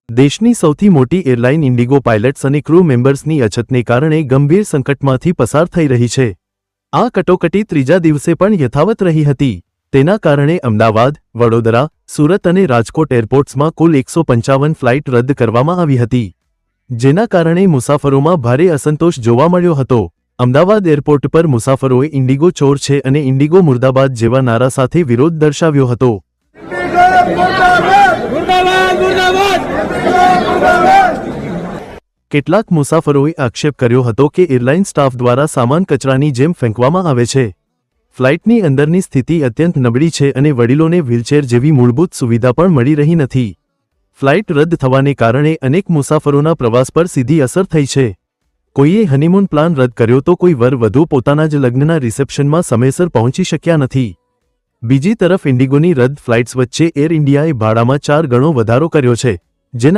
દેશની સૌથી મોટી એરલાઇન ઇન્ડિગો પાયલટ્સ અને ક્રૂ મેમ્બર્સની અછતને કારણે ગંભીર સંકટમાંથી પસાર થઈ રહી છે। આ કટોકટી ત્રીજા દિવસે પણ યથાવત રહી હતી। તેના કારણે અમદાવાદ, વડોદરા, સુરત અને રાજકોટ એરપોર્ટ્સમાં કુલ 155 ફ્લાઇટ રદ કરવામાં આવી હતી, જેના કારણે મુસાફરોમાં ભારે અસંતોષ જોવા મળ્યો હતો। અમદાવાદ એરપોર્ટ પર મુસાફરોએ ઇન્ડિગો ચોર છે અને ઇન્ડિગો મુર્દાબાદ જેવા નારા સાથે વિરોધ દર્શાવ્યો હતો। કેટલાક મુસાફરોએ આક્ષેપ કર્યો હતો કે એરલાઇન સ્ટાફ દ્વારા સામાન કચરાની જેમ ફેંકવામાં આવે છે। ફ્લાઇટની અંદરની સ્થિતિ અત્યંત નબળી છે અને વડીલોને વ્હીલચેર જેવી મૂળભૂત સુવિધા પણ મળી રહી નથી। ફ્લાઇટ રદ થવાને કારણે અનેક મુસાફરોના પ્રવાસ પર સીધી અસર થઈ છે। કોઈએ હનીમૂન પ્લાન રદ કર્યો તો કોઈ વર વધુ પોતાના જ લગ્નના રિસેપ્શનમાં સમયસર પહોંચી શક્યા નથી। બીજી તરફ ઇન્ડિગોની રદ ફ્લાઇટ્સ વચ્ચે એર ઇન્ડિયાએ ભાડામાં 4 ગણો વધારો કર્યો છે, જેના